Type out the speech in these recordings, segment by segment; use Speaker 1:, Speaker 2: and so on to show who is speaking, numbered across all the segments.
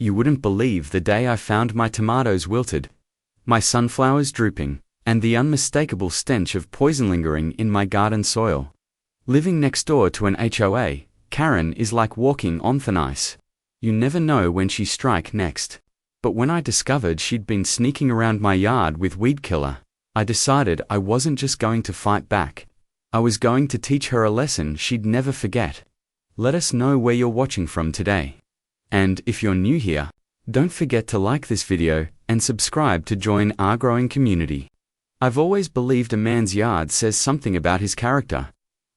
Speaker 1: You wouldn't believe the day I found my tomatoes wilted, my sunflowers drooping, and the unmistakable stench of poison lingering in my garden soil. Living next door to an HOA, Karen is like walking on thin ice. You never know when she strike next. But when I discovered she'd been sneaking around my yard with weed killer, I decided I wasn't just going to fight back. I was going to teach her a lesson she'd never forget. Let us know where you're watching from today. And if you're new here, don't forget to like this video and subscribe to join our growing community. I've always believed a man's yard says something about his character.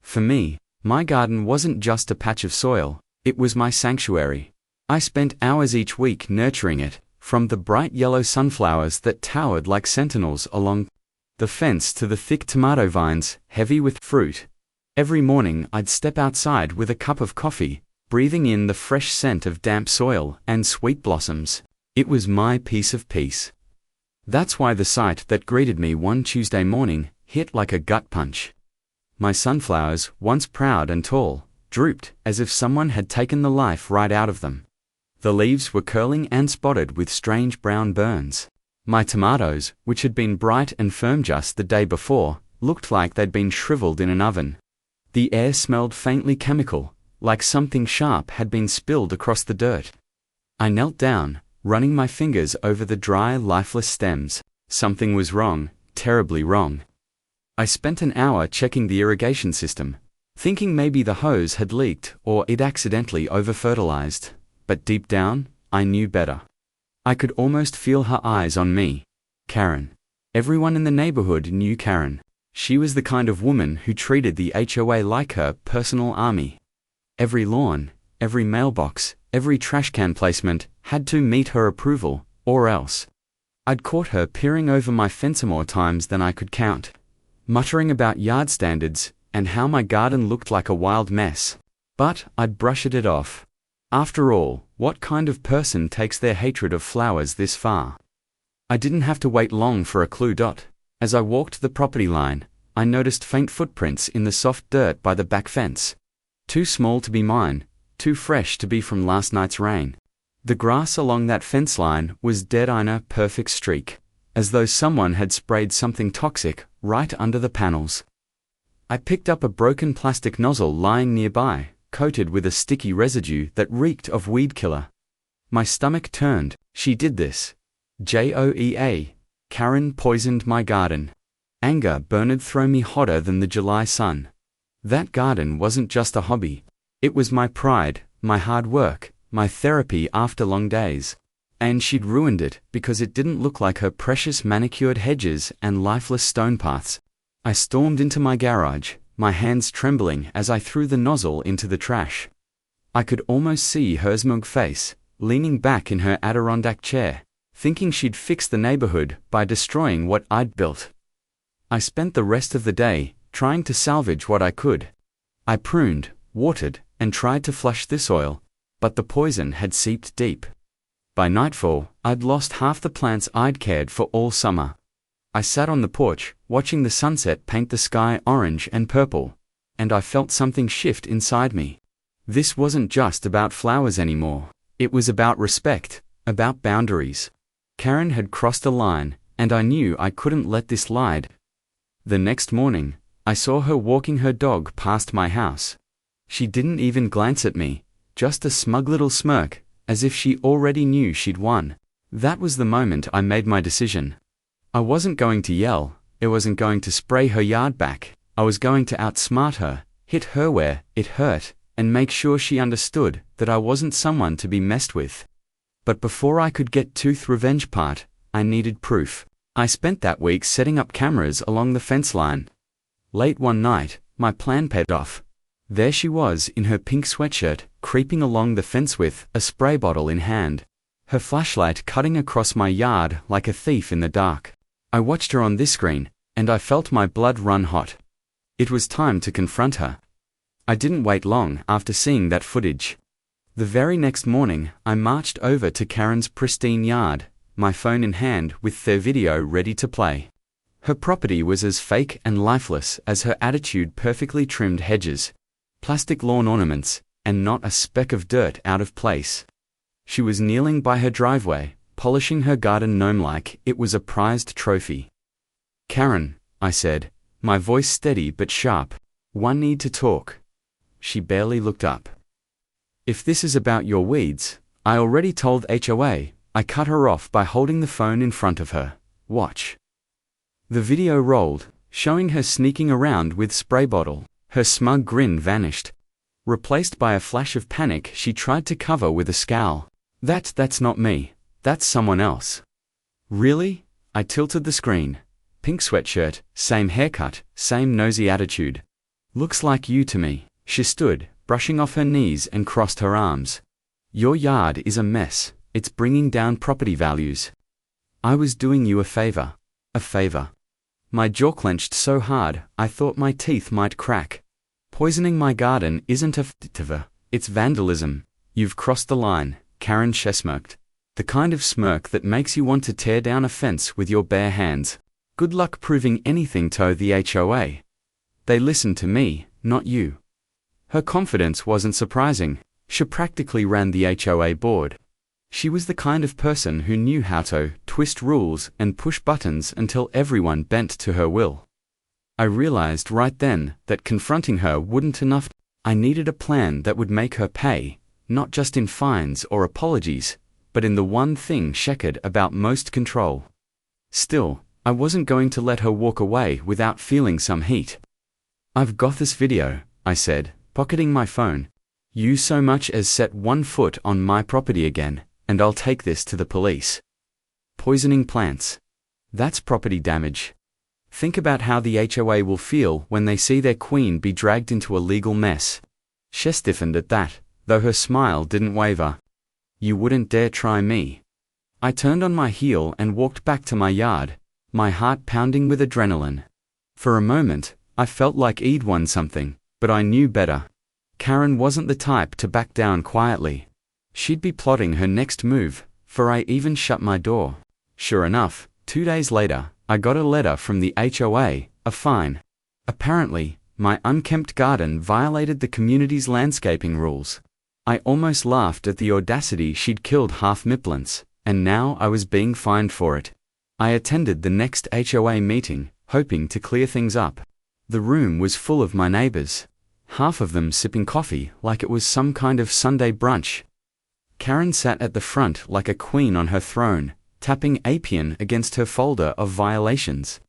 Speaker 1: For me, my garden wasn't just a patch of soil, it was my sanctuary. I spent hours each week nurturing it, from the bright yellow sunflowers that towered like sentinels along the fence to the thick tomato vines, heavy with fruit. Every morning I'd step outside with a cup of coffee, breathing in the fresh scent of damp soil and sweet blossoms. It was my piece of peace. That's why the sight that greeted me one Tuesday morning hit like a gut punch. My sunflowers, once proud and tall, drooped as if someone had taken the life right out of them. The leaves were curling and spotted with strange brown burns. My tomatoes, which had been bright and firm just the day before, looked like they'd been shriveled in an oven. The air smelled faintly chemical, like something sharp had been spilled across the dirt. I knelt down, running my fingers over the dry, lifeless stems. Something was wrong, terribly wrong. I spent an hour checking the irrigation system, thinking maybe the hose had leaked or it accidentally over-fertilized. But deep down, I knew better. I could almost feel her eyes on me. Karen. Everyone in the neighborhood knew Karen. She was the kind of woman who treated the HOA like her personal army. Every lawn, every mailbox, every trash can placement had to meet her approval, or else. I'd caught her peering over my fence more times than I could count, muttering about yard standards and how my garden looked like a wild mess. But I'd brushed it off. After all, what kind of person takes their hatred of flowers this far? I didn't have to wait long for a clue. As I walked the property line, I noticed faint footprints in the soft dirt by the back fence. Too small to be mine, too fresh to be from last night's rain. The grass along that fence line was dead in a perfect streak, as though someone had sprayed something toxic right under the panels. I picked up a broken plastic nozzle lying nearby, coated with a sticky residue that reeked of weed killer. My stomach turned. She did this. JOEA. Karen poisoned my garden. Anger burned through me hotter than the July sun. That garden wasn't just a hobby. It was my pride, my hard work, my therapy after long days. And she'd ruined it because it didn't look like her precious manicured hedges and lifeless stone paths. I stormed into my garage, my hands trembling as I threw the nozzle into the trash. I could almost see her smug face, leaning back in her Adirondack chair, thinking she'd fix the neighborhood by destroying what I'd built. I spent the rest of the day trying to salvage what I could. I pruned, watered, and tried to flush the soil, but the poison had seeped deep. By nightfall, I'd lost half the plants I'd cared for all summer. I sat on the porch, watching the sunset paint the sky orange and purple, and I felt something shift inside me. This wasn't just about flowers anymore. It was about respect, about boundaries. Karen had crossed a line, and I knew I couldn't let this slide. The next morning, I saw her walking her dog past my house. She didn't even glance at me, just a smug little smirk, as if she already knew she'd won. That was the moment I made my decision. I wasn't going to yell, I wasn't going to spray her yard back. I was going to outsmart her, hit her where it hurt, and make sure she understood that I wasn't someone to be messed with. But before I could get to the revenge part, I needed proof. I spent that week setting up cameras along the fence line. Late one night, my plan paid off. There she was in her pink sweatshirt, creeping along the fence with a spray bottle in hand, her flashlight cutting across my yard like a thief in the dark. I watched her on this screen, and I felt my blood run hot. It was time to confront her. I didn't wait long after seeing that footage. The very next morning, I marched over to Karen's pristine yard, my phone in hand with their video ready to play. Her property was as fake and lifeless as her attitude: perfectly trimmed hedges, plastic lawn ornaments, and not a speck of dirt out of place. She was kneeling by her driveway, polishing her garden gnome like it was a prized trophy. "Karen," I said, my voice steady but sharp, "one need to talk." She barely looked up. "If this is about your weeds, I already told HOA," I cut her off by holding the phone in front of her. "Watch." The video rolled, showing her sneaking around with spray bottle. Her smug grin vanished. Replaced by a flash of panic she tried to cover with a scowl. That's not me. That's someone else." "Really?" I tilted the screen. "Pink sweatshirt, same haircut, same nosy attitude. Looks like you to me." She stood, brushing off her knees and crossed her arms. "Your yard is a mess. It's bringing down property values. I was doing you a favor." A favor. My jaw clenched so hard, I thought my teeth might crack. "Poisoning my garden isn't a favor, it's vandalism. You've crossed the line," Karen smirked. "The kind of smirk that makes you want to tear down a fence with your bare hands. Good luck proving anything to the HOA. They listen to me, not you." Her confidence wasn't surprising. She practically ran the HOA board. She was the kind of person who knew how to twist rules and push buttons until everyone bent to her will. I realized right then that confronting her wouldn't enough. I needed a plan that would make her pay, not just in fines or apologies, but in the one thing she cared about most: control. Still, I wasn't going to let her walk away without feeling some heat. "I've got this video," I said, pocketing my phone. "You so much as set one foot on my property again, and I'll take this to the police." Poisoning plants. That's property damage. Think about how the HOA will feel when they see their queen be dragged into a legal mess. She stiffened at that, though her smile didn't waver. "You wouldn't dare try me." I turned on my heel and walked back to my yard, my heart pounding with adrenaline. For a moment, I felt like I'd won something, but I knew better. Karen wasn't the type to back down quietly. She'd be plotting her next move, for I even shut my door. Sure enough, 2 days later, I got a letter from the HOA, a fine. Apparently, my unkempt garden violated the community's landscaping rules. I almost laughed at the audacity. She'd killed half my plants, and now I was being fined for it. I attended the next HOA meeting, hoping to clear things up. The room was full of my neighbors, half of them sipping coffee like it was some kind of Sunday brunch. Karen sat at the front like a queen on her throne, tapping a pen against her folder of violations.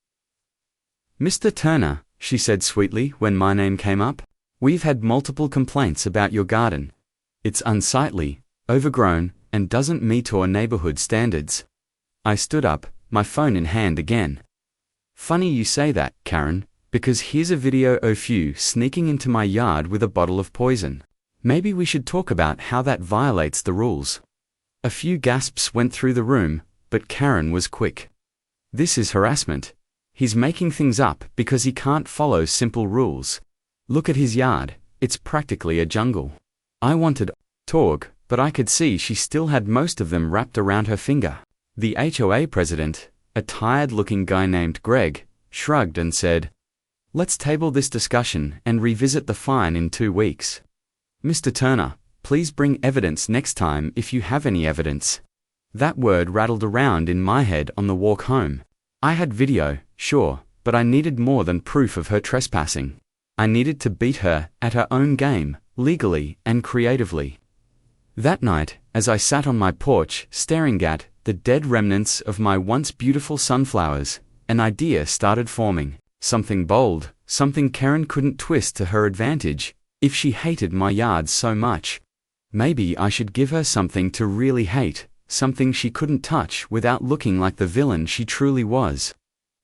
Speaker 1: "Mr. Turner," she said sweetly when my name came up, "we've had multiple complaints about your garden. It's unsightly, overgrown, and doesn't meet our neighborhood standards." I stood up, my phone in hand again. "Funny you say that, Karen, because here's a video of you sneaking into my yard with a bottle of poison. Maybe we should talk about how that violates the rules." A few gasps went through the room, but Karen was quick. "This is harassment. He's making things up because he can't follow simple rules. Look at his yard, it's practically a jungle." I wanted to talk, but I could see she still had most of them wrapped around her finger. The HOA president, a tired-looking guy named Greg, shrugged and said, "Let's table this discussion and revisit the fine in 2 weeks. Mr. Turner, please bring evidence next time if you have any evidence." That word rattled around in my head on the walk home. I had video, sure, but I needed more than proof of her trespassing. I needed to beat her at her own game, legally and creatively. That night, as I sat on my porch staring at the dead remnants of my once beautiful sunflowers, an idea started forming. Something bold, something Karen couldn't twist to her advantage. If she hated my yard so much, maybe I should give her something to really hate, something she couldn't touch without looking like the villain she truly was.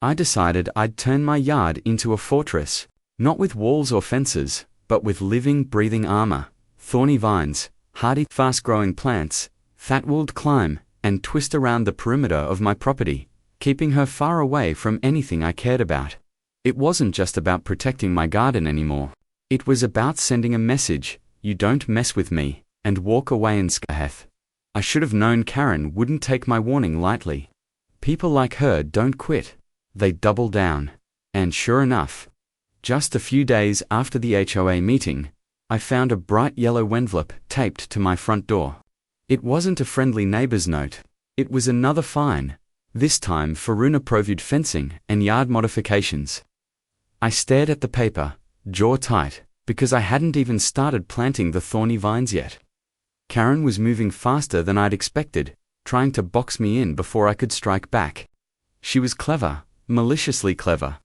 Speaker 1: I decided I'd turn my yard into a fortress, not with walls or fences, but with living, breathing armor, thorny vines, hardy, fast-growing plants, that would climb and twist around the perimeter of my property, keeping her far away from anything I cared about. It wasn't just about protecting my garden anymore. It was about sending a message: you don't mess with me, and walk away in scath. I should have known Karen wouldn't take my warning lightly. People like her don't quit. They double down. And sure enough, just a few days after the HOA meeting, I found a bright yellow envelope taped to my front door. It wasn't a friendly neighbor's note. It was another fine, this time for inappropriate fencing and yard modifications. I stared at the paper, jaw tight, because I hadn't even started planting the thorny vines yet. Karen was moving faster than I'd expected, trying to box me in before I could strike back. She was clever, maliciously clever.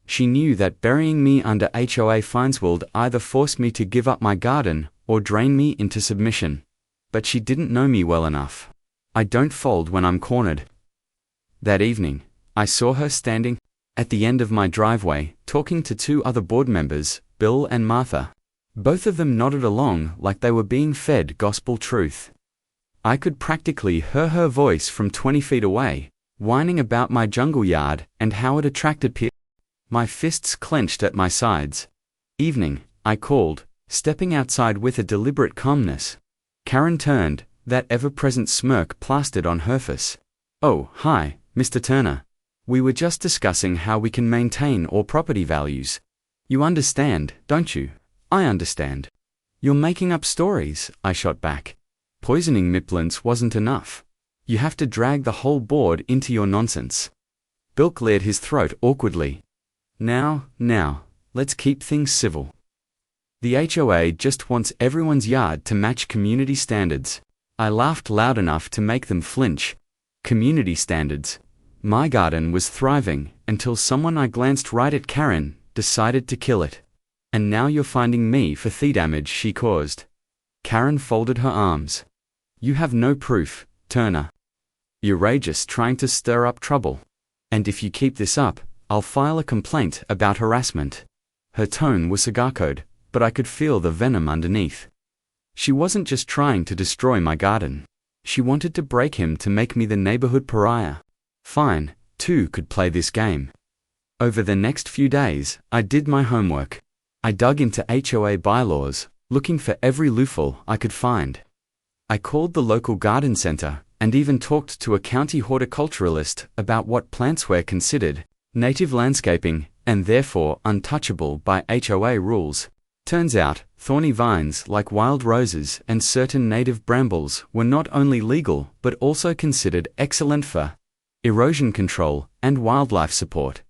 Speaker 1: She knew that burying me under HOA fines would either force me to give up my garden or drain me into submission. But she didn't know me well enough. I don't fold when I'm cornered. That evening, I saw her standing at the end of my driveway, talking to two other board members, Bill and Martha. Both of them nodded along like they were being fed gospel truth. I could practically hear her voice from 20 feet away, whining about my jungle yard and how it attracted people. My fists clenched at my sides. Evening, I called, stepping outside with a deliberate calmness. Karen turned, that ever-present smirk plastered on her face. "Oh, hi, Mr. Turner. We were just discussing how we can maintain our property values. You understand, don't you?" "I understand." "You're making up stories," I shot back. "Poisoning Miplants wasn't enough. You have to drag the whole board into your nonsense." Bill cleared his throat awkwardly. Now, let's keep things civil. The HOA just wants everyone's yard to match community standards." I laughed loud enough to make them flinch. Community standards. My garden was thriving until someone I glanced right at Karen decided to kill it. "And now you're finding me for the damage she caused." Karen folded her arms. "You have no proof, Turner. You're just trying to stir up trouble. And if you keep this up, I'll file a complaint about harassment." Her tone was cigar code, but I could feel the venom underneath. She wasn't just trying to destroy my garden. She wanted to break him to make me the neighborhood pariah. Fine, two could play this game. Over the next few days, I did my homework. I dug into HOA bylaws, looking for every loophole I could find. I called the local garden center and even talked to a county horticulturalist about what plants were considered native landscaping and therefore untouchable by HOA rules. Turns out, thorny vines like wild roses and certain native brambles were not only legal but also considered excellent for erosion control and wildlife support.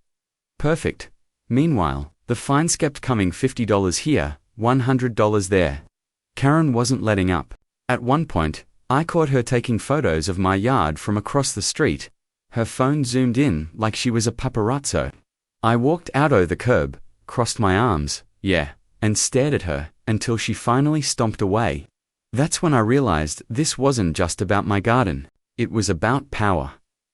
Speaker 1: Perfect. Meanwhile, the fines kept coming, $50 here, $100 there. Karen wasn't letting up. At one point, I caught her taking photos of my yard from across the street. Her phone zoomed in like she was a paparazzo. I walked out o' the curb, crossed my arms, and stared at her until she finally stomped away. That's when I realized this wasn't just about my garden. It was about power.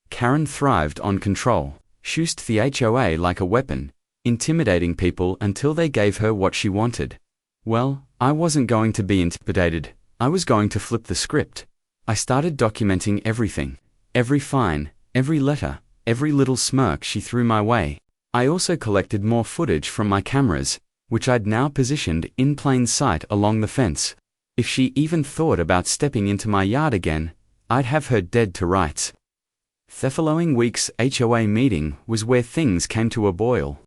Speaker 1: Karen thrived on control. She used the HOA like a weapon, intimidating people until they gave her what she wanted. Well, I wasn't going to be intimidated. I was going to flip the script. I started documenting everything. Every fine, every letter, every little smirk she threw my way. I also collected more footage from my cameras, which I'd now positioned in plain sight along the fence. If she even thought about stepping into my yard again, I'd have her dead to rights. The following week's HOA meeting was where things came to a boil.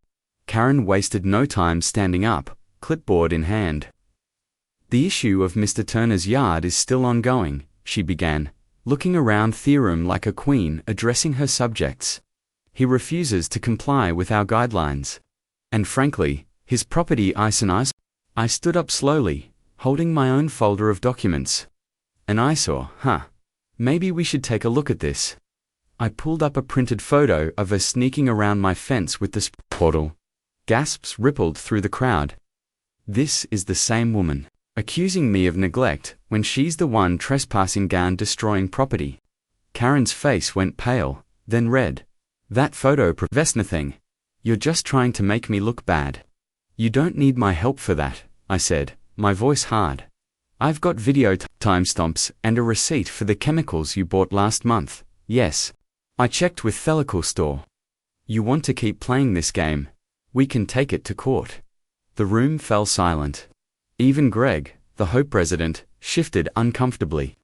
Speaker 1: Karen wasted no time standing up, clipboard in hand. "The issue of Mr. Turner's yard is still ongoing," she began, looking around the room like a queen addressing her subjects. "He refuses to comply with our guidelines. And frankly, his property ice and ice." I stood up slowly, holding my own folder of documents. "An eyesore, huh? Maybe we should take a look at this." I pulled up a printed photo of her sneaking around my fence with the portal. Gasps rippled through the crowd. This is the same woman, accusing me of neglect when she's the one trespassing and destroying property. Karen's face went pale, then red. "That photo proves nothing. You're just trying to make me look bad." "You don't need my help for that," I said, my voice hard. "I've got video timestamps and a receipt for the chemicals you bought last month. Yes. I checked with the liquor store. You want to keep playing this game? We can take it to court." The room fell silent. Even Greg, the HOA president, shifted uncomfortably.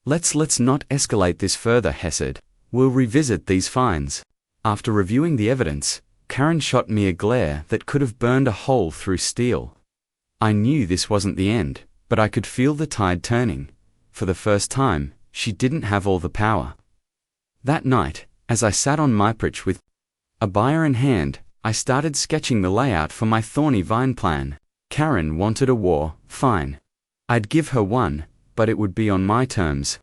Speaker 1: Let's not escalate this further," he said. "We'll revisit these fines." After reviewing the evidence, Karen shot me a glare that could have burned a hole through steel. I knew this wasn't the end, but I could feel the tide turning. For the first time, she didn't have all the power. That night, as I sat on my perch with a buyer in hand, I started sketching the layout for my thorny vine plan. Karen wanted a war, fine. I'd give her one, but it would be on my terms.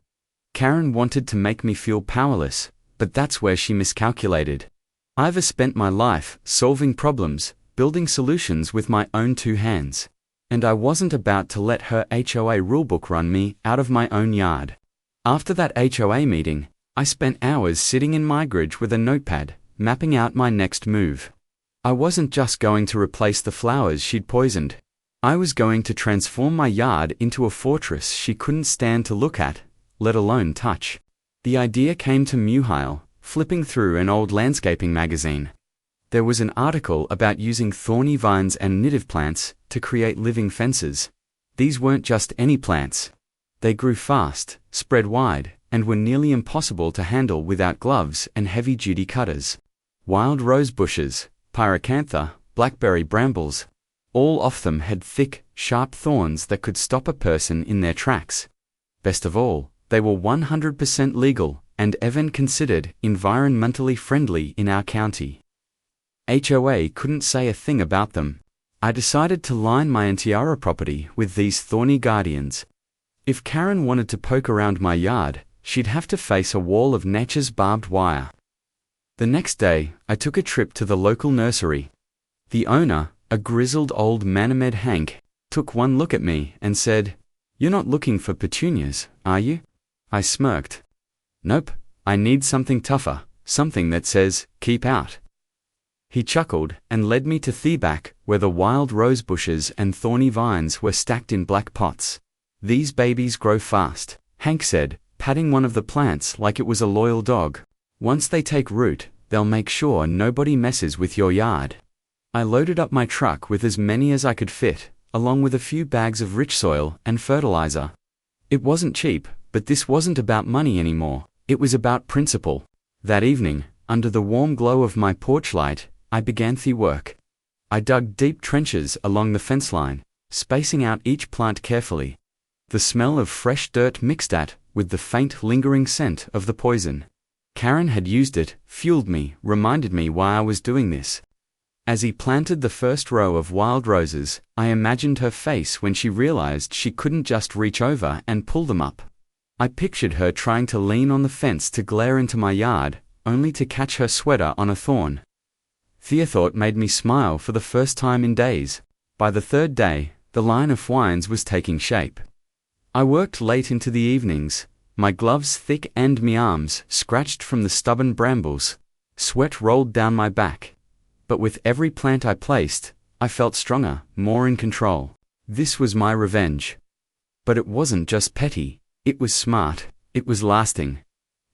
Speaker 1: Karen wanted to make me feel powerless, but that's where she miscalculated. I've spent my life solving problems, building solutions with my own two hands. And I wasn't about to let her HOA rulebook run me out of my own yard. After that HOA meeting, I spent hours sitting in my garage with a notepad, mapping out my next move. I wasn't just going to replace the flowers she'd poisoned. I was going to transform my yard into a fortress she couldn't stand to look at, let alone touch. The idea came to Muhile, flipping through an old landscaping magazine. There was an article about using thorny vines and native plants to create living fences. These weren't just any plants. They grew fast, spread wide, and were nearly impossible to handle without gloves and heavy-duty cutters. Wild rose bushes, pyracantha, blackberry brambles, all of them had thick, sharp thorns that could stop a person in their tracks. Best of all, they were 100% legal and even considered environmentally friendly in our county. HOA couldn't say a thing about them. I decided to line my entire property with these thorny guardians. If Karen wanted to poke around my yard, she'd have to face a wall of nature's barbed wire. The next day, I took a trip to the local nursery. The owner, a grizzled old Manamed Hank, took one look at me and said, "You're not looking for petunias, are you?" I smirked. "Nope, I need something tougher, something that says, keep out." He chuckled and led me to Theback, where the wild rose bushes and thorny vines were stacked in black pots. "These babies grow fast," Hank said, patting one of the plants like it was a loyal dog. "Once they take root, they'll make sure nobody messes with your yard." I loaded up my truck with as many as I could fit, along with a few bags of rich soil and fertilizer. It wasn't cheap, but this wasn't about money anymore. It was about principle. That evening, under the warm glow of my porch light, I began the work. I dug deep trenches along the fence line, spacing out each plant carefully. The smell of fresh dirt mixed with the faint lingering scent of the poison. Karen had used it, fueled me, reminded me why I was doing this. As he planted the first row of wild roses, I imagined her face when she realized she couldn't just reach over and pull them up. I pictured her trying to lean on the fence to glare into my yard, only to catch her sweater on a thorn. The thought made me smile for the first time in days. By the third day, the line of vines was taking shape. I worked late into the evenings, my gloves thick and my arms scratched from the stubborn brambles. Sweat rolled down my back. But with every plant I placed, I felt stronger, more in control. This was my revenge. But it wasn't just petty, it was smart, it was lasting.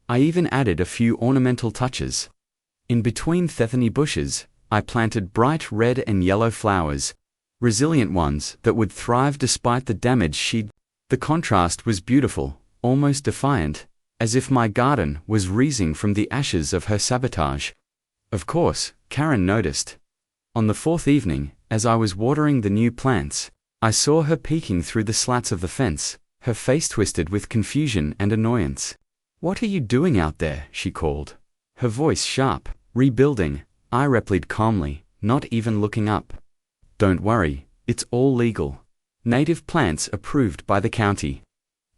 Speaker 1: I even added a few ornamental touches. In between thorny bushes, I planted bright red and yellow flowers, resilient ones that would thrive despite the damage she'd. The contrast was beautiful, almost defiant, as if my garden was rising from the ashes of her sabotage. Of course, Karen noticed. On the fourth evening, as I was watering the new plants, I saw her peeking through the slats of the fence, her face twisted with confusion and annoyance. "What are you doing out there?" she called. Her voice sharp. "Rebuilding," I replied calmly, not even looking up. "Don't worry, it's all legal. Native plants approved by the county.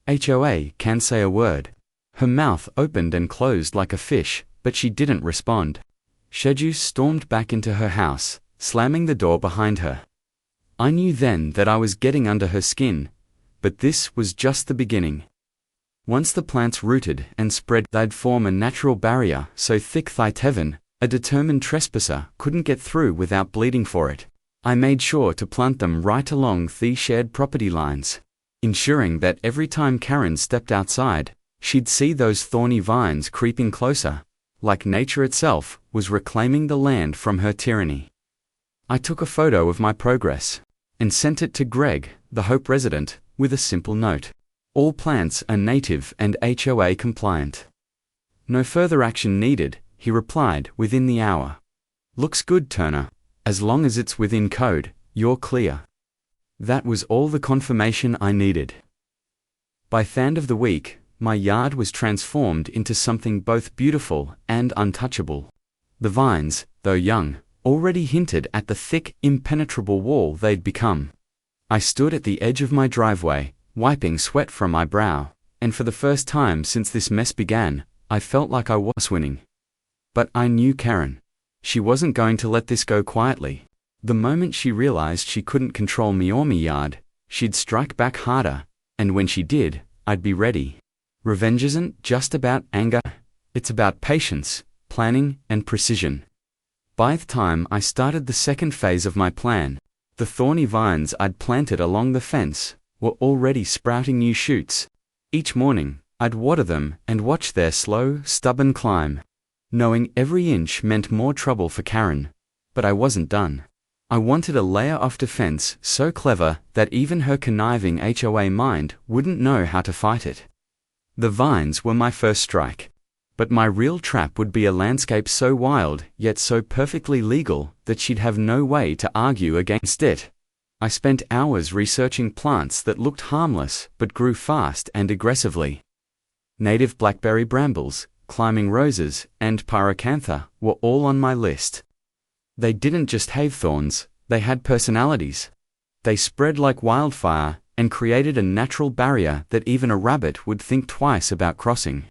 Speaker 1: HOA can't say a word." Her mouth opened and closed like a fish, but she didn't respond. Sheju stormed back into her house, slamming the door behind her. I knew then that I was getting under her skin, but this was just the beginning. Once the plants rooted and spread, they'd form a natural barrier so thick that even a determined trespasser couldn't get through without bleeding for it. I made sure to plant them right along the shared property lines, ensuring that every time Karen stepped outside, she'd see those thorny vines creeping closer, like nature itself was reclaiming the land from her tyranny. I took a photo of my progress and sent it to Greg, the Hope resident, with a simple note. "All plants are native and HOA compliant." "No further action needed," he replied within the hour. "Looks good, Turner. As long as it's within code, you're clear." That was all the confirmation I needed. By the end of the week, my yard was transformed into something both beautiful and untouchable. The vines, though young, already hinted at the thick, impenetrable wall they'd become. I stood at the edge of my driveway, wiping sweat from my brow, and for the first time since this mess began, I felt like I was winning. But I knew Karen. She wasn't going to let this go quietly. The moment she realized she couldn't control me or me yard, she'd strike back harder, and when she did, I'd be ready. Revenge isn't just about anger, it's about patience, planning, and precision. By the time I started the second phase of my plan, the thorny vines I'd planted along the fence were already sprouting new shoots. Each morning, I'd water them and watch their slow, stubborn climb. Knowing every inch meant more trouble for Karen. But I wasn't done. I wanted a layer of defense so clever that even her conniving HOA mind wouldn't know how to fight it. The vines were my first strike. But my real trap would be a landscape so wild, yet so perfectly legal, that she'd have no way to argue against it. I spent hours researching plants that looked harmless but grew fast and aggressively. Native blackberry brambles, climbing roses, and pyracantha were all on my list. They didn't just have thorns, they had personalities. They spread like wildfire and created a natural barrier that even a rabbit would think twice about crossing.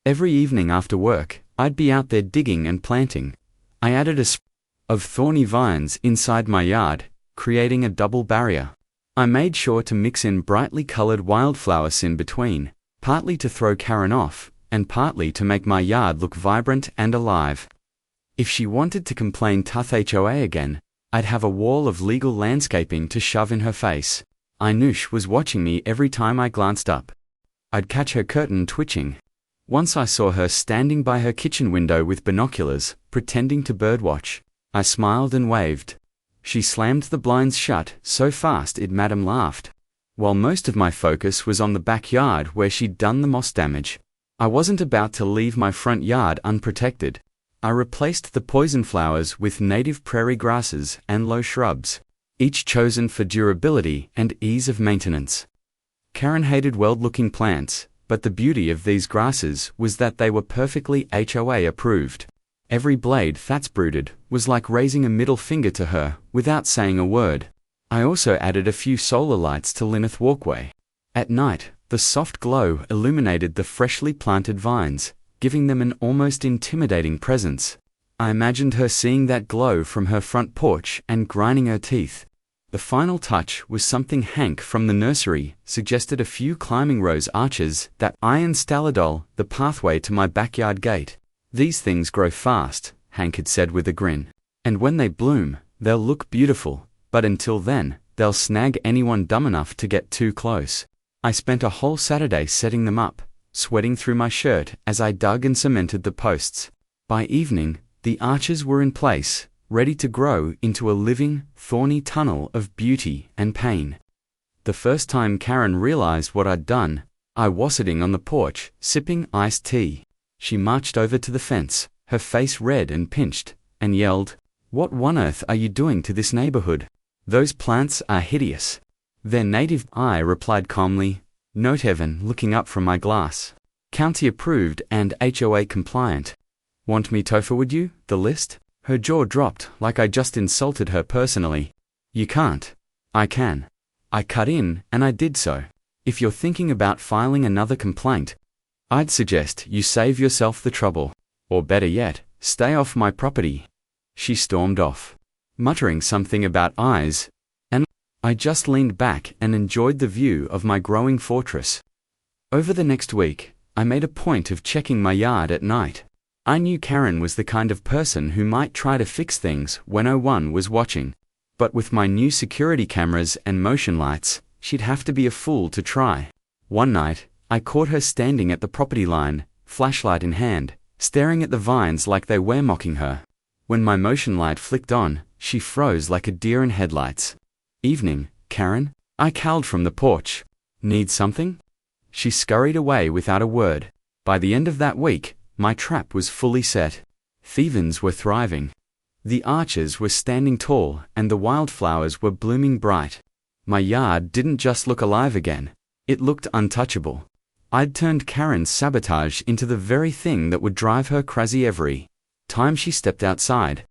Speaker 1: Every evening after work, I'd be out there digging and planting. I added a spray of thorny vines inside my yard, creating a double barrier. I made sure to mix in brightly colored wildflowers in between, partly to throw Karen off, and partly to make my yard look vibrant and alive. If she wanted to complain tough HOA again, I'd have a wall of legal landscaping to shove in her face. I knew she was watching me every time I glanced up. I'd catch her curtain twitching. Once I saw her standing by her kitchen window with binoculars, pretending to birdwatch. I smiled and waved. She slammed the blinds shut so fast it madam laughed. While most of my focus was on the backyard where she'd done the moss damage. I wasn't about to leave my front yard unprotected. I replaced the poison flowers with native prairie grasses and low shrubs, each chosen for durability and ease of maintenance. Karen hated wild-looking plants, but the beauty of these grasses was that they were perfectly HOA approved. Every blade that's brooded was like raising a middle finger to her without saying a word. I also added a few solar lights to Lineth Walkway. At night, the soft glow illuminated the freshly planted vines, giving them an almost intimidating presence. I imagined her seeing that glow from her front porch and grinding her teeth. The final touch was something Hank from the nursery suggested: a few climbing rose arches that iron stalladol the pathway to my backyard gate. These things grow fast, Hank had said with a grin. And when they bloom, they'll look beautiful, but until then, they'll snag anyone dumb enough to get too close. I spent a whole Saturday setting them up, sweating through my shirt as I dug and cemented the posts. By evening, the arches were in place, ready to grow into a living, thorny tunnel of beauty and pain. The first time Karen realized what I'd done, I was sitting on the porch, sipping iced tea. She marched over to the fence, her face red and pinched, and yelled, "What on earth are you doing to this neighborhood? Those plants are hideous." "They're native," I replied calmly. Note heaven looking up from my glass. "County approved and HOA compliant." "Want me to forward you the list?" Her jaw dropped like I just insulted her personally. "You can't." "I can." I cut in, and I did so. "If you're thinking about filing another complaint, I'd suggest you save yourself the trouble. Or better yet, stay off my property." She stormed off, muttering something about eyes, and I just leaned back and enjoyed the view of my growing fortress. Over the next week, I made a point of checking my yard at night. I knew Karen was the kind of person who might try to fix things when no one was watching. But with my new security cameras and motion lights, she'd have to be a fool to try. One night, I caught her standing at the property line, flashlight in hand, staring at the vines like they were mocking her. When my motion light flicked on, she froze like a deer in headlights. "Evening, Karen," I called from the porch. "Need something?" She scurried away without a word. By the end of that week, my trap was fully set. Thievens were thriving. The arches were standing tall and the wildflowers were blooming bright. My yard didn't just look alive again, it looked untouchable. I'd turned Karen's sabotage into the very thing that would drive her crazy every time she stepped outside.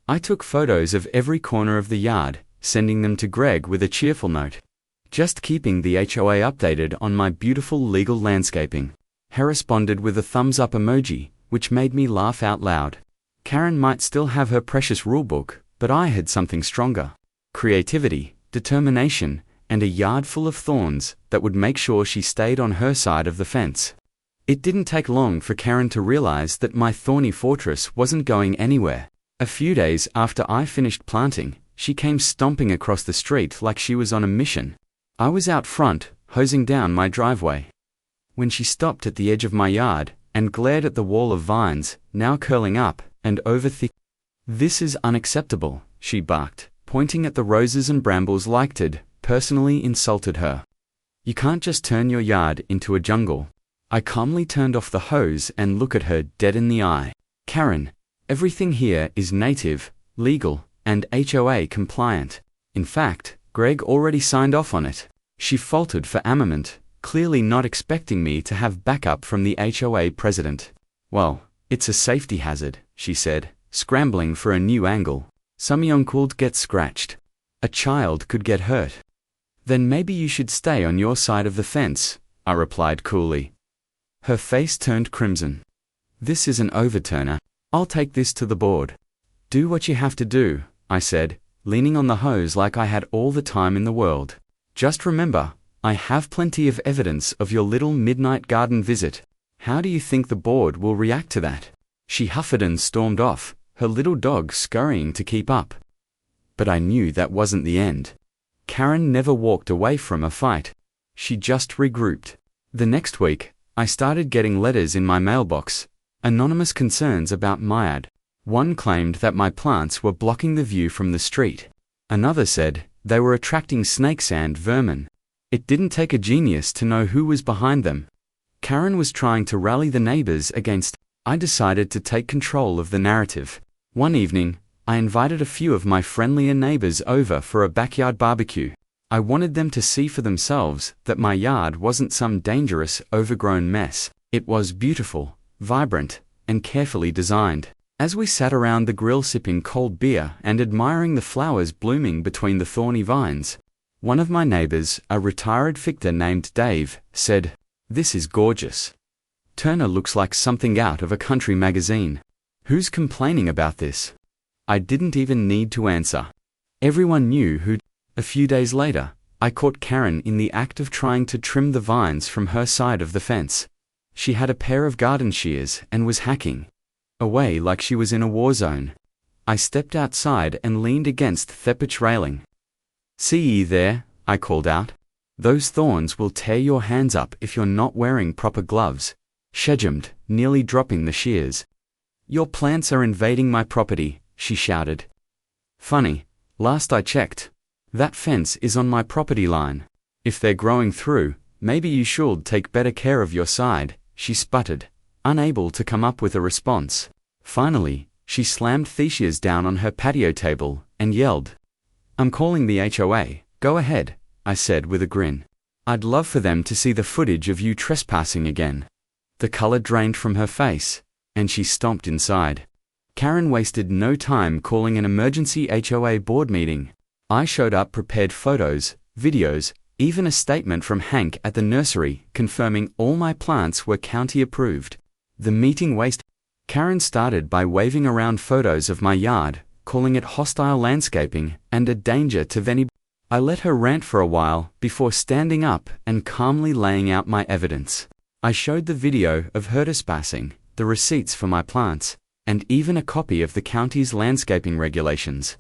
Speaker 1: I took photos of every corner of the yard, sending them to Greg with a cheerful note, just keeping the HOA updated on my beautiful legal landscaping. He responded with a thumbs up emoji, which made me laugh out loud. Karen might still have her precious rulebook, but I had something stronger: creativity, determination, and a yard full of thorns that would make sure she stayed on her side of the fence. It didn't take long for Karen to realize that my thorny fortress wasn't going anywhere. A few days after I finished planting, she came stomping across the street like she was on a mission. I was out front, hosing down my driveway, when she stopped at the edge of my yard and glared at the wall of vines, now curling up and over thick. "This is unacceptable," she barked, pointing at the roses and brambles like I'd personally insulted her. "You can't just turn your yard into a jungle." I calmly turned off the hose and looked at her dead in the eye. "Karen, everything here is native, legal, and HOA compliant. In fact, Greg already signed off on it." She faltered for amendment, clearly not expecting me to have backup from the HOA president. "Well, it's a safety hazard," she said, scrambling for a new angle. "Some young could get scratched. A child could get hurt." "Then maybe you should stay on your side of the fence," I replied coolly. Her face turned crimson. "This is an overturner. I'll take this to the board." "Do what you have to do," I said, leaning on the hose like I had all the time in the world. "Just remember, I have plenty of evidence of your little midnight garden visit. How do you think the board will react to that?" She huffed and stormed off, her little dog scurrying to keep up. But I knew that wasn't the end. Karen never walked away from a fight. She just regrouped. The next week, I started getting letters in my mailbox, anonymous concerns about my yard. One claimed that my plants were blocking the view from the street. Another said they were attracting snakes and vermin. It didn't take a genius to know who was behind them. Karen was trying to rally the neighbors against. I decided to take control of the narrative. One evening, I invited a few of my friendlier neighbors over for a backyard barbecue. I wanted them to see for themselves that my yard wasn't some dangerous, overgrown mess. It was beautiful, vibrant, and carefully designed. As we sat around the grill sipping cold beer and admiring the flowers blooming between the thorny vines, one of my neighbors, a retired fictor named Dave, said, "This is gorgeous. Turner looks like something out of a country magazine. Who's complaining about this?" I didn't even need to answer. Everyone knew who. A few days later, I caught Karen in the act of trying to trim the vines from her side of the fence. She had a pair of garden shears and was hacking away like she was in a war zone. I stepped outside and leaned against the porch railing. "See ye there," I called out. "Those thorns will tear your hands up if you're not wearing proper gloves." She jumped, nearly dropping the shears. "Your plants are invading my property," she shouted. "Funny, last I checked, that fence is on my property line. If they're growing through, maybe you should take better care of your side," she sputtered, unable to come up with a response. Finally, she slammed the shears down on her patio table and yelled, "I'm calling the HOA, go ahead," I said with a grin. "I'd love for them to see the footage of you trespassing again." The color drained from her face, and she stomped inside. Karen wasted no time calling an emergency HOA board meeting. I showed up prepared: photos, videos, even a statement from Hank at the nursery confirming all my plants were county approved. The meeting Karen started by waving around photos of my yard, calling it hostile landscaping and a danger to any. I let her rant for a while before standing up and calmly laying out my evidence. I showed the video of her trespassing, the receipts for my plants, and even a copy of the county's landscaping regulations.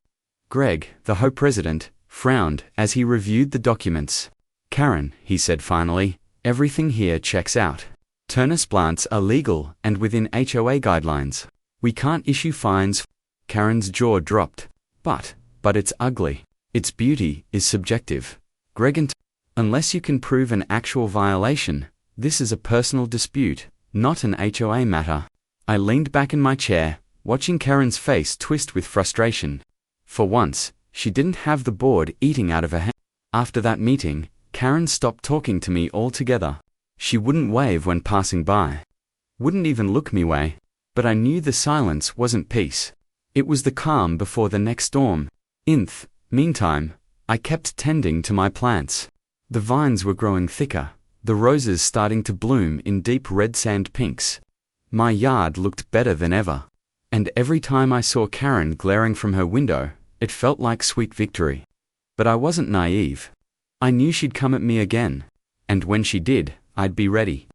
Speaker 1: Greg, the HOA president, frowned as he reviewed the documents. "Karen," he said finally, "everything here checks out. Turner's plants are legal and within HOA guidelines. We can't issue fines." Karen's jaw dropped. But it's ugly. Its beauty is subjective. Greg and unless you can prove an actual violation, this is a personal dispute, not an HOA matter." I leaned back in my chair, watching Karen's face twist with frustration. For once, she didn't have the board eating out of her hand. After that meeting, Karen stopped talking to me altogether. She wouldn't wave when passing by. Wouldn't even look me way. But I knew the silence wasn't peace. It was the calm before the next storm. Meantime, I kept tending to my plants. The vines were growing thicker, the roses starting to bloom in deep red sand pinks. My yard looked better than ever. And every time I saw Karen glaring from her window, it felt like sweet victory. But I wasn't naive. I knew she'd come at me again. And when she did, I'd be ready.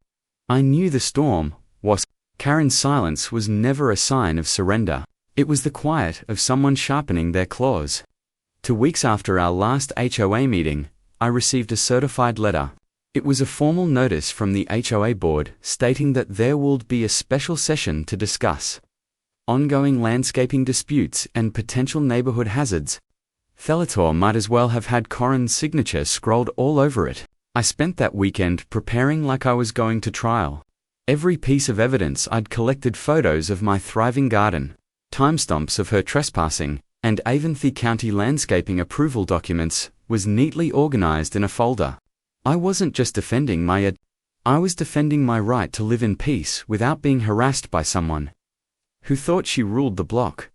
Speaker 1: I knew the storm was. Karen's silence was never a sign of surrender. It was the quiet of someone sharpening their claws. 2 weeks after our last HOA meeting, I received a certified letter. It was a formal notice from the HOA board stating that there would be a special session to discuss ongoing landscaping disputes and potential neighbourhood hazards. Thelator might as well have had Corin's signature scrolled all over it. I spent that weekend preparing like I was going to trial. Every piece of evidence I'd collected, photos of my thriving garden, timestamps of her trespassing, and Avonlea County landscaping approval documents, was neatly organized in a folder. I wasn't just defending my I was defending my right to live in peace without being harassed by someone who thought she ruled the block.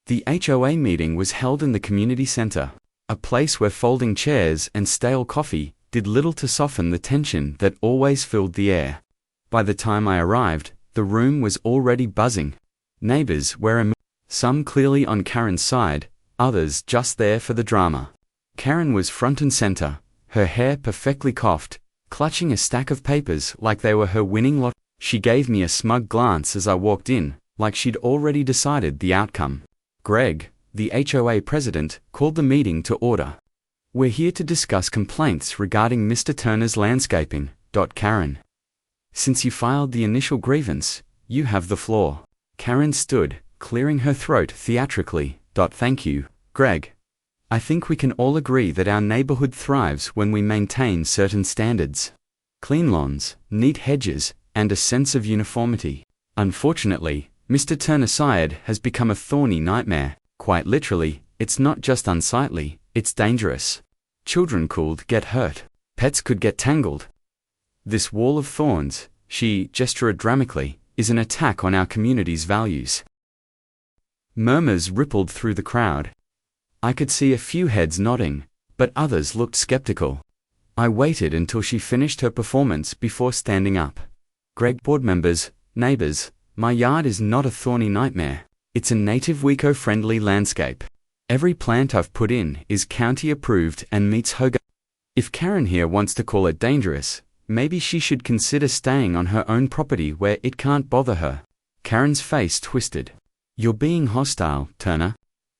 Speaker 1: The HOA meeting was held in the community center, a place where folding chairs and stale coffee did little to soften the tension that always filled the air. By the time I arrived, the room was already buzzing. Neighbors were some clearly on Karen's side, others just there for the drama. Karen was front and center, her hair perfectly coiffed, clutching a stack of papers like they were her winning lot. She gave me a smug glance as I walked in, like she'd already decided the outcome. Greg, the HOA president, called the meeting to order. We're here to discuss complaints regarding Mr. Turner's landscaping. Karen. Since you filed the initial grievance, you have the floor. Karen stood, clearing her throat theatrically. Thank you, Greg. I think we can all agree that our neighborhood thrives when we maintain certain standards. Clean lawns, neat hedges, and a sense of uniformity. Unfortunately, Mr. Turner's side has become a thorny nightmare. Quite literally, it's not just unsightly, it's dangerous. Children could get hurt. Pets could get tangled. This wall of thorns, she gestured dramatically, is an attack on our community's values. Murmurs rippled through the crowd. I could see a few heads nodding, but others looked skeptical. I waited until she finished her performance before standing up. Greg, board members, neighbors, my yard is not a thorny nightmare. It's a native eco-friendly landscape. Every plant I've put in is county approved and meets HOA. If Karen here wants to call it dangerous, maybe she should consider staying on her own property where it can't bother her. Karen's face twisted. You're being hostile, Turner.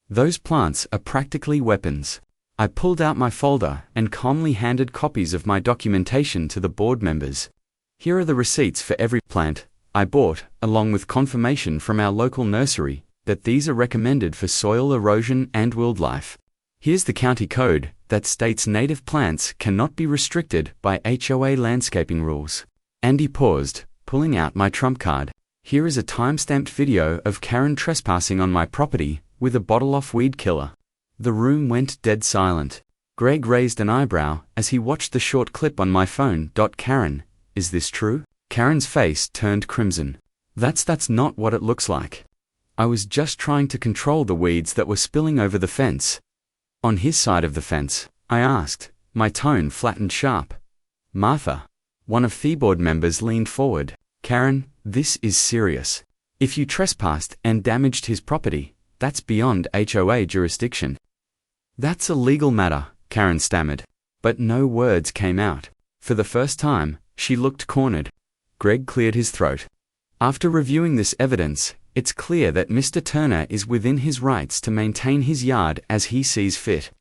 Speaker 1: Those plants are practically weapons. I pulled out my folder and calmly handed copies of my documentation to the board members. Here are the receipts for every plant I bought, along with confirmation from our local nursery that these are recommended for soil erosion and wildlife. Here's the county code that states native plants cannot be restricted by HOA landscaping rules. Andy paused, pulling out my trump card. Here is a time-stamped video of Karen trespassing on my property with a bottle-off weed killer. The room went dead silent. Greg raised an eyebrow as he watched the short clip on my phone. Karen, is this true? Karen's face turned crimson. That's not what it looks like. I was just trying to control the weeds that were spilling over the fence. On his side of the fence, I asked, my tone flattened sharp. Martha, one of the board members, leaned forward. Karen, this is serious. If you trespassed and damaged his property, that's beyond HOA jurisdiction. That's a legal matter, Karen stammered. But no words came out. For the first time, she looked cornered. Greg cleared his throat. After reviewing this evidence, it's clear that Mr. Turner is within his rights to maintain his yard as he sees fit,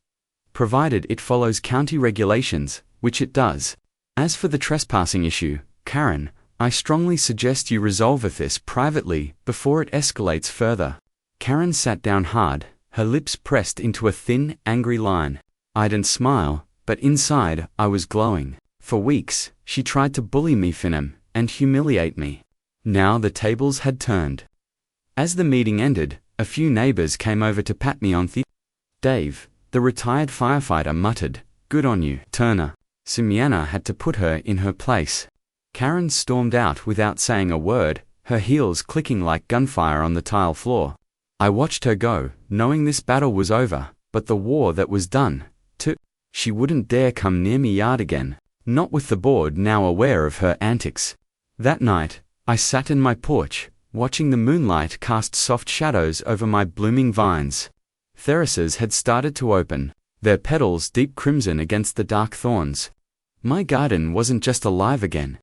Speaker 1: provided it follows county regulations, which it does. As for the trespassing issue, Karen, I strongly suggest you resolve this privately before it escalates further. Karen sat down hard, her lips pressed into a thin, angry line. I didn't smile, but inside, I was glowing. For weeks, she tried to bully me, and humiliate me. Now the tables had turned. As the meeting ended, a few neighbors came over to pat me on the. Dave, the retired firefighter, muttered, "Good on you, Turner." Simiana had to put her in her place. Karen stormed out without saying a word, her heels clicking like gunfire on the tile floor. I watched her go, knowing this battle was over, but the war that was done, too. She wouldn't dare come near me yard again, not with the board now aware of her antics. That night, I sat in my porch, watching the moonlight cast soft shadows over my blooming vines. Thereses had started to open, their petals deep crimson against the dark thorns. My garden wasn't just alive again.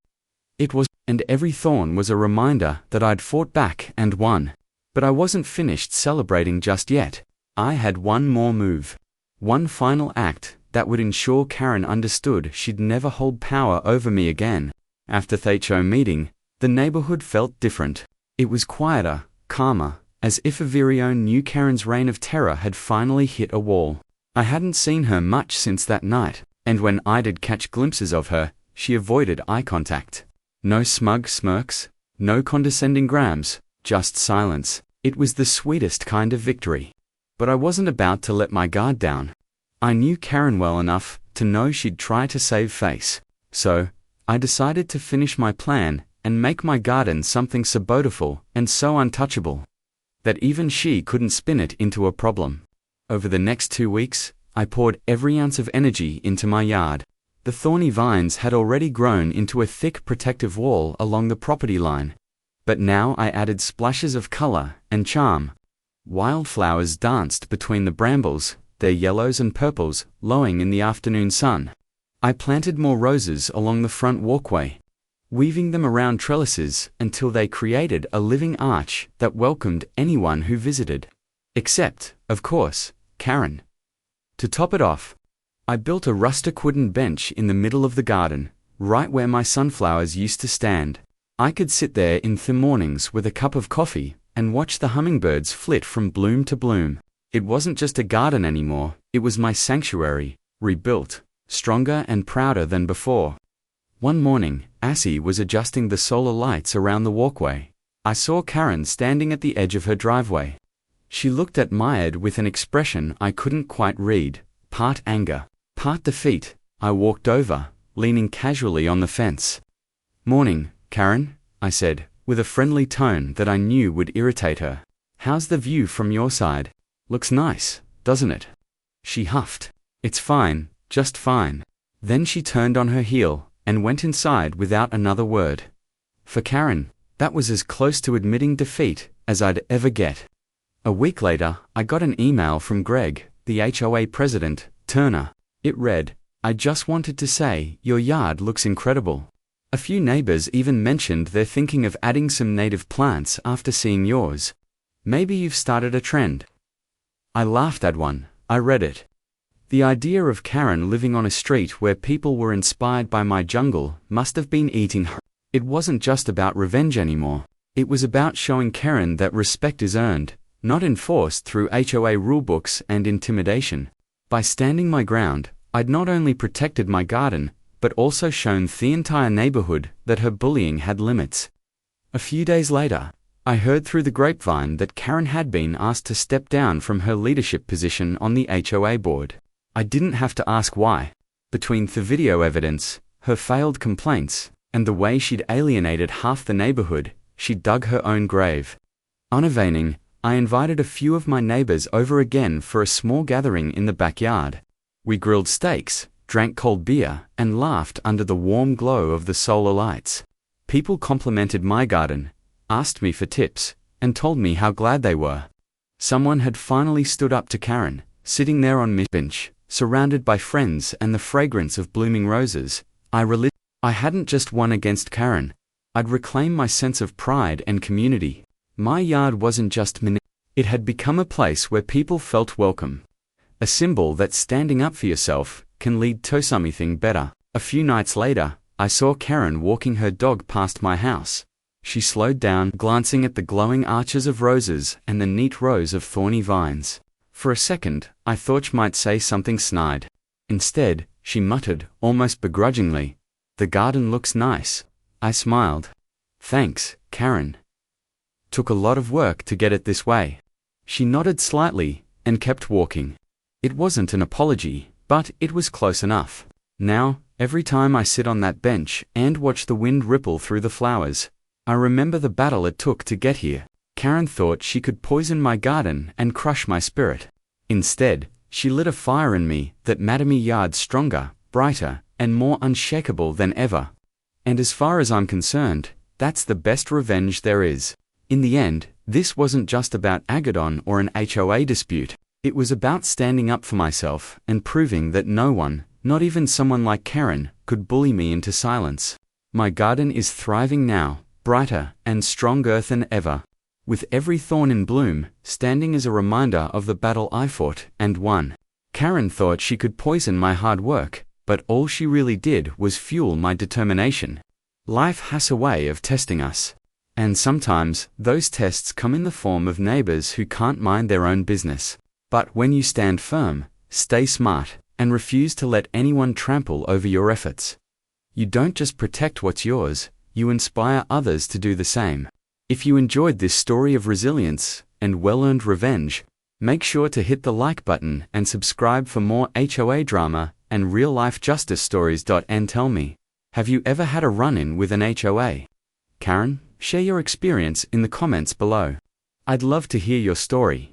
Speaker 1: It was, and every thorn was a reminder that I'd fought back and won. But I wasn't finished celebrating just yet. I had one more move. One final act that would ensure Karen understood she'd never hold power over me again. After the HO meeting, the neighborhood felt different. It was quieter, calmer, as if a Virione knew Karen's reign of terror had finally hit a wall. I hadn't seen her much since that night, and when I did catch glimpses of her, she avoided eye contact. No smug smirks, no condescending grams, just silence. It was the sweetest kind of victory. But I wasn't about to let my guard down. I knew Karen well enough to know she'd try to save face. So, I decided to finish my plan and make my garden something so beautiful and so untouchable that even she couldn't spin it into a problem. Over the next 2 weeks, I poured every ounce of energy into my yard. The thorny vines had already grown into a thick protective wall along the property line. But now I added splashes of color and charm. Wildflowers danced between the brambles, their yellows and purples glowing in the afternoon sun. I planted more roses along the front walkway, weaving them around trellises until they created a living arch that welcomed anyone who visited. Except, of course, Karen. To top it off, I built a rustic wooden bench in the middle of the garden, right where my sunflowers used to stand. I could sit there in the mornings with a cup of coffee and watch the hummingbirds flit from bloom to bloom. It wasn't just a garden anymore, it was my sanctuary, rebuilt, stronger and prouder than before. One morning, Assie was adjusting the solar lights around the walkway. I saw Karen standing at the edge of her driveway. She looked admired with an expression I couldn't quite read, part anger, part defeat. I walked over, leaning casually on the fence. "Morning, Karen," I said, with a friendly tone that I knew would irritate her. "How's the view from your side? Looks nice, doesn't it?" She huffed. "It's fine, just fine." Then she turned on her heel and went inside without another word. For Karen, that was as close to admitting defeat as I'd ever get. A week later, I got an email from Greg, the HOA president, Turner. It read, "I just wanted to say, your yard looks incredible. A few neighbors even mentioned they're thinking of adding some native plants after seeing yours. Maybe you've started a trend." I laughed at one. I read it. The idea of Karen living on a street where people were inspired by my jungle must have been eating her. It wasn't just about revenge anymore. It was about showing Karen that respect is earned, not enforced through HOA rulebooks and intimidation. By standing my ground, I'd not only protected my garden, but also shown the entire neighborhood that her bullying had limits. A few days later, I heard through the grapevine that Karen had been asked to step down from her leadership position on the HOA board. I didn't have to ask why. Between the video evidence, her failed complaints, and the way she'd alienated half the neighborhood, she dug her own grave. Unavailing, I invited a few of my neighbors over again for a small gathering in the backyard. We grilled steaks, drank cold beer, and laughed under the warm glow of the solar lights. People complimented my garden, asked me for tips, and told me how glad they were. Someone had finally stood up to Karen, sitting there on my bench, surrounded by friends and the fragrance of blooming roses. I hadn't just won against Karen. I'd reclaimed my sense of pride and community. My yard wasn't just it had become a place where people felt welcome. A symbol that standing up for yourself can lead to something better. A few nights later, I saw Karen walking her dog past my house. She slowed down, glancing at the glowing arches of roses and the neat rows of thorny vines. For a second, I thought she might say something snide. Instead, she muttered, almost begrudgingly, "The garden looks nice." I smiled. "Thanks, Karen. Took a lot of work to get it this way." She nodded slightly and kept walking. It wasn't an apology, but it was close enough. Now, Every time I sit on that bench and watch the wind ripple through the flowers, I remember the battle it took to get here. Karen thought she could poison my garden and crush my spirit. Instead, she lit a fire in me that made me yards stronger, brighter, and more unshakable than ever. And as far as I'm concerned, that's the best revenge there is. In the end, this wasn't just about Agaddon or an HOA dispute. It was about standing up for myself and proving that no one, not even someone like Karen, could bully me into silence. My garden is thriving now, brighter and stronger than ever, with every thorn in bloom, standing as a reminder of the battle I fought and won. Karen thought she could poison my hard work, but all she really did was fuel my determination. Life has a way of testing us. And sometimes, those tests come in the form of neighbors who can't mind their own business. But when you stand firm, stay smart, and refuse to let anyone trample over your efforts, you don't just protect what's yours, you inspire others to do the same. If you enjoyed this story of resilience and well-earned revenge, make sure to hit the like button and subscribe for more HOA drama and real-life justice stories. And tell me, have you ever had a run-in with an HOA? Karen, share your experience in the comments below. I'd love to hear your story.